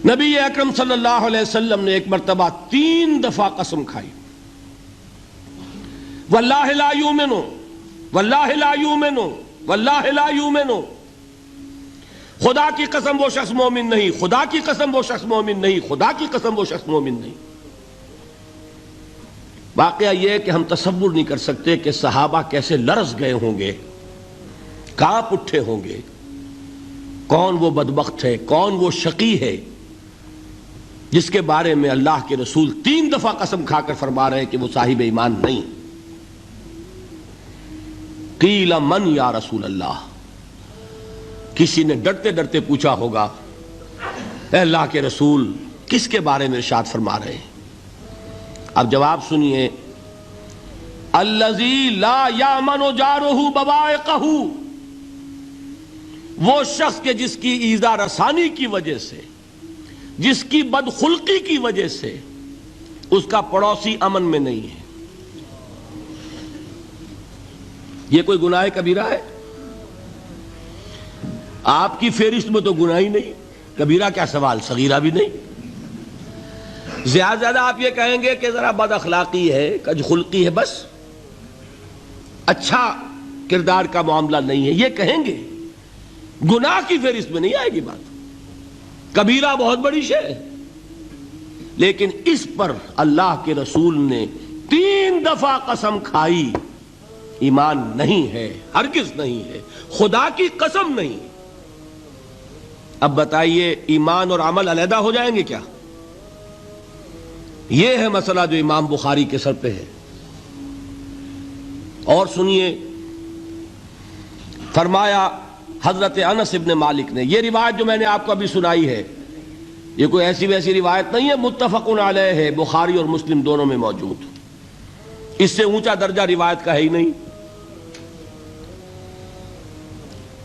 نبی اکرم صلی اللہ علیہ وسلم نے ایک مرتبہ 3 دفعہ قسم کھائی، واللہ لا یؤمنو، واللہ لا یؤمنو، واللہ لا یؤمنو، خدا کی قسم وہ شخص مومن نہیں، خدا کی قسم وہ شخص مومن نہیں، خدا کی قسم وہ شخص مومن نہیں۔ واقعہ یہ ہے کہ ہم تصور نہیں کر سکتے کہ صحابہ کیسے لرز گئے ہوں گے، کانپ اٹھے ہوں گے، کون وہ بدبخت ہے، کون وہ شقی ہے جس کے بارے میں اللہ کے رسول 3 دفعہ قسم کھا کر فرما رہے ہیں کہ وہ صاحب ایمان نہیں۔ قیل من یا رسول اللہ، کسی نے ڈرتے ڈرتے پوچھا ہوگا اے اللہ کے رسول کس کے بارے میں ارشاد فرما رہے ہیں؟ اب جواب سنیے، الذی لا یامن جارہ بوائقہ، وہ شخص کے جس کی ایذا رسانی کی وجہ سے، جس کی بدخلقی کی وجہ سے اس کا پڑوسی امن میں نہیں ہے۔ یہ کوئی گناہ کبیرہ ہے؟ آپ کی فہرست میں تو گناہ ہی نہیں، کبیرہ کیا سوال، صغیرہ بھی نہیں۔ زیادہ آپ یہ کہیں گے کہ ذرا بد اخلاقی ہے، کج خلقی ہے، بس اچھا کردار کا معاملہ نہیں ہے، یہ کہیں گے، گناہ کی فہرست میں نہیں آئے گی بات۔ کبیرہ بہت بڑی شے ہے، لیکن اس پر اللہ کے رسول نے 3 دفعہ قسم کھائی، ایمان نہیں ہے، ہرگز نہیں ہے، خدا کی قسم نہیں۔ اب بتائیے ایمان اور عمل علیحدہ ہو جائیں گے کیا؟ یہ ہے مسئلہ جو امام بخاری کے سر پہ ہے۔ اور سنیے، فرمایا حضرت انس ابن مالک نے، یہ روایت جو میں نے آپ کو ابھی سنائی ہے یہ کوئی ایسی ویسی روایت نہیں ہے، متفق علیہ ہے، بخاری اور مسلم دونوں میں موجود، اس سے اونچا درجہ روایت کا ہے ہی نہیں۔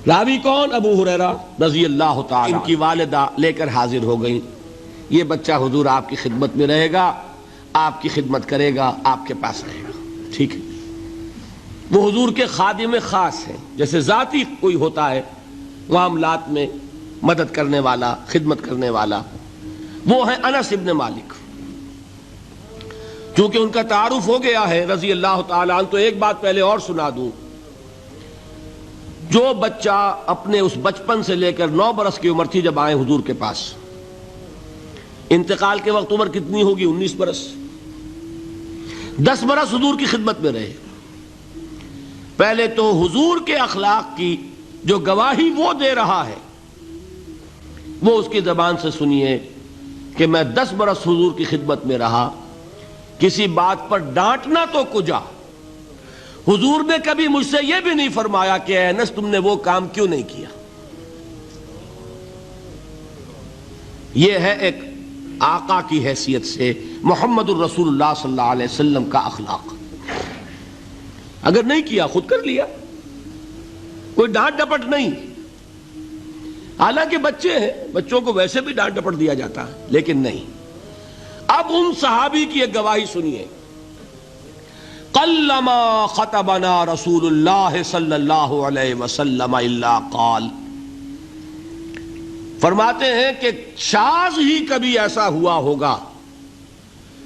راوی کون؟ ابو ہریرہ رضی اللہ تعالی، ان کی والدہ لے کر حاضر ہو گئیں، یہ بچہ حضور آپ کی خدمت میں رہے گا، آپ کی خدمت کرے گا، آپ کے پاس رہے گا، ٹھیک ہے۔ وہ حضور کے خادم خاص ہیں، جیسے ذاتی کوئی ہوتا ہے معاملات میں مدد کرنے والا، خدمت کرنے والا، وہ ہیں انس ابن مالک۔ چونکہ ان کا تعارف ہو گیا ہے رضی اللہ تعالیٰ عنہ، تو ایک بات پہلے اور سنا دوں، جو بچہ اپنے اس بچپن سے لے کر 9 برس کی عمر تھی جب آئے حضور کے پاس، انتقال کے وقت عمر کتنی ہوگی؟ 19 برس، 10 برس حضور کی خدمت میں رہے۔ پہلے تو حضور کے اخلاق کی جو گواہی وہ دے رہا ہے وہ اس کی زبان سے سنیے کہ میں 10 برس حضور کی خدمت میں رہا، کسی بات پر ڈانٹنا تو کجا، حضور نے کبھی مجھ سے یہ بھی نہیں فرمایا کہ اے انس تم نے وہ کام کیوں نہیں کیا۔ یہ ہے ایک آقا کی حیثیت سے محمد الرسول اللہ صلی اللہ علیہ وسلم کا اخلاق۔ اگر نہیں کیا خود کر لیا، کوئی ڈانٹ ڈپٹ نہیں۔ حالانکہ بچے ہیں، بچوں کو ویسے بھی ڈانٹ ڈپٹ دیا جاتا ہے، لیکن نہیں۔ اب ان صحابی کی ایک گواہی سنیے، قلما خطبنا رسول اللہ صلی اللہ علیہ وسلم الا قال، فرماتے ہیں کہ شاذ ہی کبھی ایسا ہوا ہوگا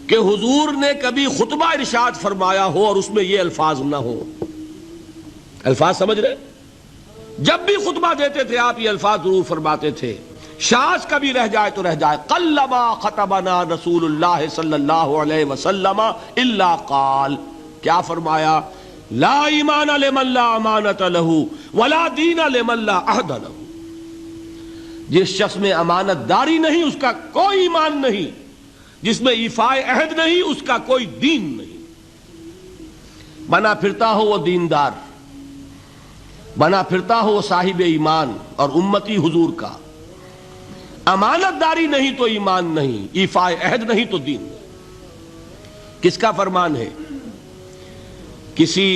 کہ حضور نے کبھی خطبہ ارشاد فرمایا ہو اور اس میں یہ الفاظ نہ ہو۔ الفاظ سمجھ رہے؟ جب بھی خطبہ دیتے تھے آپ یہ الفاظ ضرور فرماتے تھے، شاذ کبھی رہ جائے تو رہ جائے، قلما خطبنا رسول اللہ صلی اللہ علیہ وسلم الا قال، کیا فرمایا؟ لا ایمان لمن لا امانت لہ ولا دین لمن لا عہد لہ، جس شخص میں امانت داری نہیں اس کا کوئی ایمان نہیں، جس میں ایفاء عہد نہیں اس کا کوئی دین نہیں۔ بنا پھرتا ہو وہ دیندار، بنا پھرتا ہو وہ صاحب ایمان اور امتی حضور کا، امانت داری نہیں تو ایمان نہیں، ایفاء عہد نہیں تو دین نہیں۔ کس کا فرمان ہے؟ کسی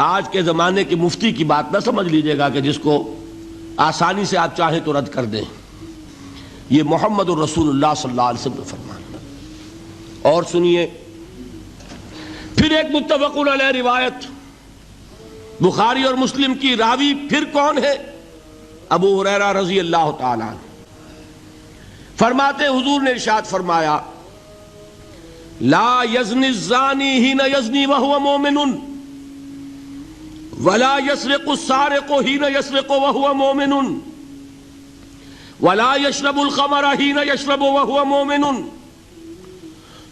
آج کے زمانے کے مفتی کی بات نہ سمجھ لیجئے گا کہ جس کو آسانی سے آپ چاہیں تو رد کر دیں، یہ محمد الرسول اللہ صلی اللہ علیہ وسلم کا فرمان۔ اور سنیے پھر ایک متفق علیہ روایت بخاری اور مسلم کی، راوی پھر کون ہے؟ ابو ہریرہ رضی اللہ تعالیٰ عنہ۔ فرماتے حضور نے ارشاد فرمایا لا یزنی الزانی حین یزنی وہو مومن ولا یسرق السارق حین یسرق وہو مومن ولا یشرب الخمر حین یشرب وہو مومن.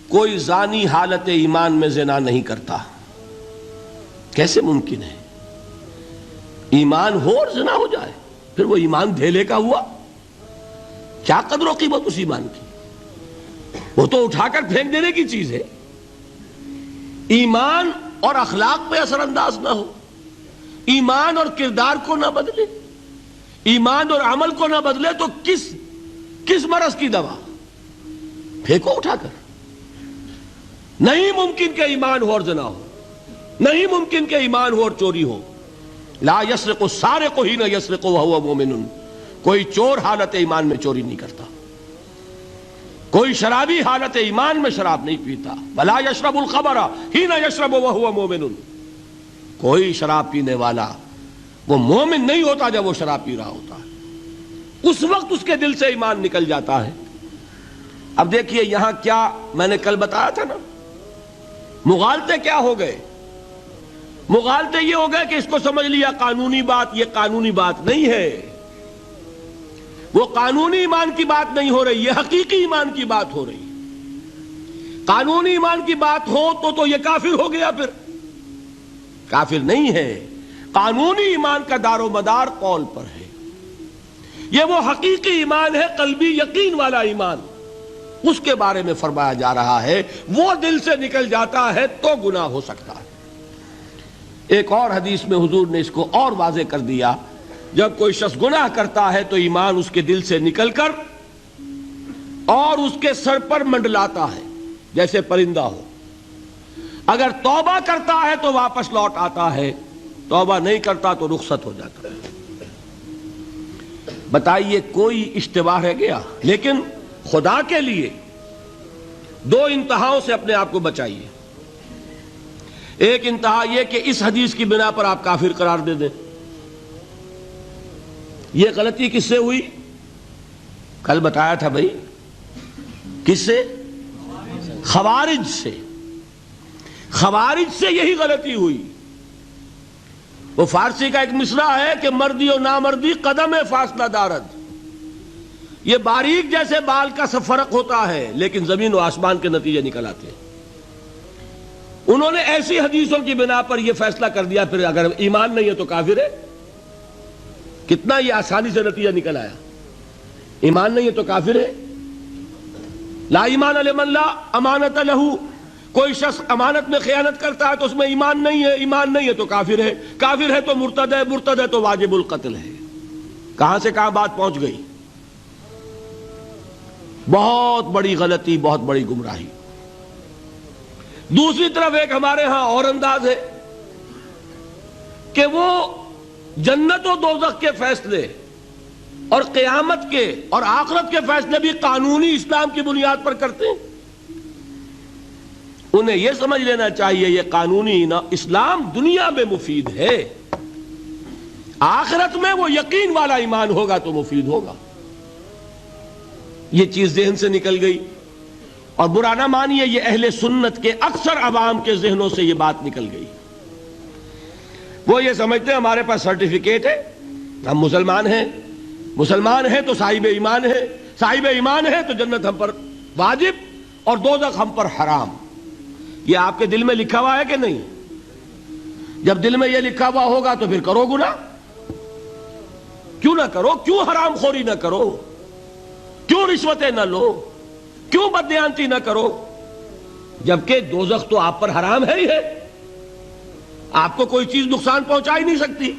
کوئی زانی حالت ایمان میں زنا نہیں کرتا. کیسے ممکن ہے؟ ایمان ہو اور زنا ہو جائے، پھر وہ ایمان دھیلے کا ہوا؟ کیا قدر و قیمت اس ایمان کی؟ وہ تو اٹھا کر پھینک دینے کی چیز ہے. ایمان اور اخلاق پہ اثر انداز نہ ہو، ایمان اور کردار کو نہ بدلے، ایمان اور عمل کو نہ بدلے تو کس مرض کی دوا؟ پھینکو اٹھا کر. نہیں ممکن کہ ایمان ہو اور زنا ہو، نہیں ممکن کہ ایمان ہو اور چوری ہو. لا یسرق السارق حین یسرق وہو مومن. کوئی چور حالت ایمان میں چوری نہیں کرتا، کوئی شرابی حالت ایمان میں شراب نہیں پیتا. ولا یشرب الخمر حین یشرب وہو مومن. کوئی شراب پینے والا وہ مومن نہیں ہوتا جب وہ شراب پی رہا ہوتا ہے، اس وقت اس کے دل سے ایمان نکل جاتا ہے. اب دیکھیے یہاں کیا میں نے کل بتایا تھا نا، مغالطے کیا ہو گئے؟ مغالطے یہ ہو گئے کہ اس کو سمجھ لیا قانونی بات. یہ قانونی بات نہیں ہے، وہ قانونی ایمان کی بات نہیں ہو رہی، یہ حقیقی ایمان کی بات ہو رہی. قانونی ایمان کی بات ہو تو یہ کافر ہو گیا. پھر کافر نہیں ہے. قانونی ایمان کا دار و مدار قول پر ہے. یہ وہ حقیقی ایمان ہے، قلبی یقین والا ایمان. اس کے بارے میں فرمایا جا رہا ہے وہ دل سے نکل جاتا ہے تو گناہ ہو سکتا ہے. ایک اور حدیث میں حضور نے اس کو اور واضح کر دیا، جب کوئی شخص گناہ کرتا ہے تو ایمان اس کے دل سے نکل کر اور اس کے سر پر منڈلاتا ہے جیسے پرندہ ہو. اگر توبہ کرتا ہے تو واپس لوٹ آتا ہے، توبہ نہیں کرتا تو رخصت ہو جاتا ہے. بتائیے کوئی اشتباہ رہ گیا؟ لیکن خدا کے لیے دو انتہاؤں سے اپنے آپ کو بچائیے. ایک انتہا یہ کہ اس حدیث کی بنا پر آپ کافر قرار دے دیں. یہ غلطی کس سے ہوئی؟ کل بتایا تھا بھائی، کس سے؟ خوارج سے. خوارج سے یہی غلطی ہوئی. وہ فارسی کا ایک مصرع ہے کہ مردی و نامردی قدم فاصلہ دارد. یہ باریک جیسے بال کا سا فرق ہوتا ہے لیکن زمین و آسمان کے نتیجے نکل آتے ہیں. انہوں نے ایسی حدیثوں کی بنا پر یہ فیصلہ کر دیا پھر اگر ایمان نہیں ہے تو کافر ہے. کتنا یہ آسانی سے نتیجہ نکل آیا. ایمان نہیں ہے تو کافر ہے. لا ایمان لمن لا امانت لہو. کوئی شخص امانت میں خیانت کرتا ہے تو اس میں ایمان نہیں ہے، ایمان نہیں ہے تو کافر ہے. کافر ہے تو مرتد ہے، مرتد ہے تو واجب القتل ہے. کہاں سے کہاں بات پہنچ گئی؟ بہت بڑی غلطی، بہت بڑی گمراہی. دوسری طرف ایک ہمارے ہاں اور انداز ہے کہ وہ جنت و دوزخ کے فیصلے اور قیامت کے اور آخرت کے فیصلے بھی قانونی اسلام کی بنیاد پر کرتے ہیں. انہیں یہ سمجھ لینا چاہیے یہ قانونی اسلام دنیا میں مفید ہے، آخرت میں وہ یقین والا ایمان ہوگا تو مفید ہوگا. یہ چیز ذہن سے نکل گئی. اور برا نہ مانیے، یہ اہل سنت کے اکثر عوام کے ذہنوں سے یہ بات نکل گئی. وہ یہ سمجھتے ہیں ہمارے پاس سرٹیفکیٹ ہے، ہم مسلمان ہیں، مسلمان ہیں تو صاحب ایمان ہے، صاحب ایمان ہے تو جنت ہم پر واجب اور دوزخ ہم پر حرام. یہ آپ کے دل میں لکھا ہوا ہے کہ نہیں؟ جب دل میں یہ لکھا ہوا ہوگا تو پھر کرو گناہ. کیوں نہ کرو؟ کیوں حرام خوری نہ کرو؟ کیوں رشوتیں نہ لو؟ کیوں بددیانتی نہ کرو؟ جبکہ دوزخ تو آپ پر حرام ہے ہی ہے، آپ کو کوئی چیز نقصان پہنچا ہی نہیں سکتی.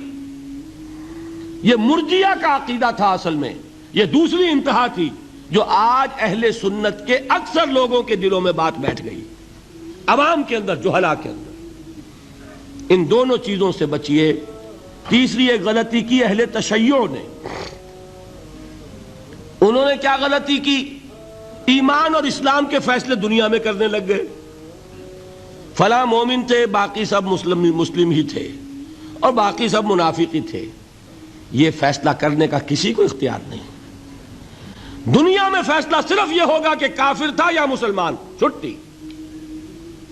یہ مرجیہ کا عقیدہ تھا اصل میں. یہ دوسری انتہا تھی جو آج اہل سنت کے اکثر لوگوں کے دلوں میں بات بیٹھ گئی، عوام کے اندر، جہلا کے اندر. ان دونوں چیزوں سے بچیے. تیسری ایک غلطی کی اہل تشیع نے. انہوں نے کیا غلطی کی؟ ایمان اور اسلام کے فیصلے دنیا میں کرنے لگ گئے. فلاں مومن تھے، باقی سب مسلم ہی تھے اور باقی سب منافق ہی تھے. یہ فیصلہ کرنے کا کسی کو اختیار نہیں. دنیا میں فیصلہ صرف یہ ہوگا کہ کافر تھا یا مسلمان، چھٹی۔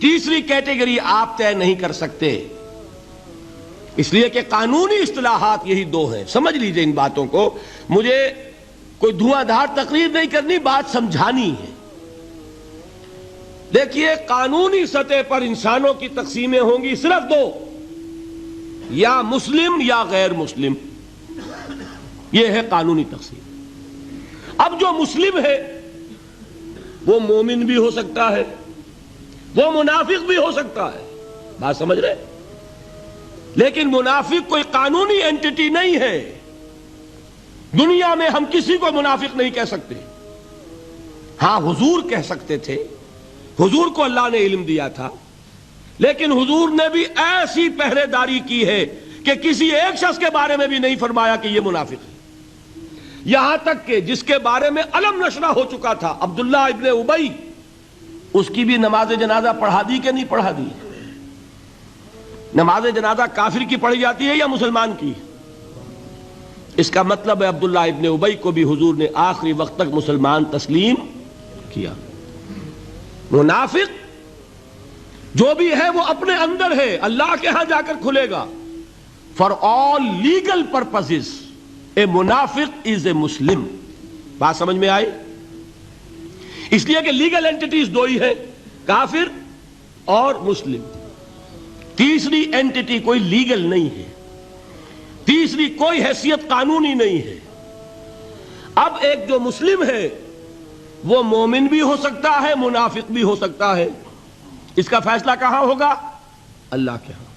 تیسری کیٹیگری آپ طے نہیں کر سکتے، اس لیے کہ قانونی اصطلاحات یہی دو ہیں۔ سمجھ لیجئے ان باتوں کو، مجھے کوئی دھواں دھار تقریر نہیں کرنی، بات سمجھانی ہے۔ دیکھیے، قانونی سطح پر انسانوں کی تقسیمیں ہوں گی صرف دو، یا مسلم یا غیر مسلم، یہ ہے قانونی تقسیم۔ اب جو مسلم ہے وہ مومن بھی ہو سکتا ہے، وہ منافق بھی ہو سکتا ہے، بات سمجھ رہے؟ لیکن منافق کوئی قانونی اینٹی نہیں ہے۔ دنیا میں ہم کسی کو منافق نہیں کہہ سکتے، ہاں حضور کہہ سکتے تھے، حضور کو اللہ نے علم دیا تھا، لیکن حضور نے بھی ایسی پہرے داری کی ہے کہ کسی ایک شخص کے بارے میں بھی نہیں فرمایا کہ یہ منافق ہے۔ یہاں تک کہ جس کے بارے میں علم نشرہ ہو چکا تھا، عبداللہ ابن ابی، اس کی بھی نماز جنازہ پڑھا دی کہ نہیں پڑھا دی؟ نماز جنازہ کافر کی پڑھی جاتی ہے یا مسلمان کی؟ اس کا مطلب ہے عبداللہ ابن ابی کو بھی حضور نے آخری وقت تک مسلمان تسلیم کیا۔ منافق جو بھی ہے وہ اپنے اندر ہے، اللہ کے ہاں جا کر کھلے گا۔ فار آل لیگل پرپسز اے منافق از اے مسلم، بات سمجھ میں آئی؟ اس لیے کہ لیگل اینٹیٹیز دو ہی ہیں، کافر اور مسلم۔ تیسری اینٹیٹی کوئی لیگل نہیں ہے، تیسری کوئی حیثیت قانونی نہیں ہے۔ اب ایک جو مسلم ہے وہ مومن بھی ہو سکتا ہے، منافق بھی ہو سکتا ہے، اس کا فیصلہ کہاں ہوگا؟ اللہ کے ہاں۔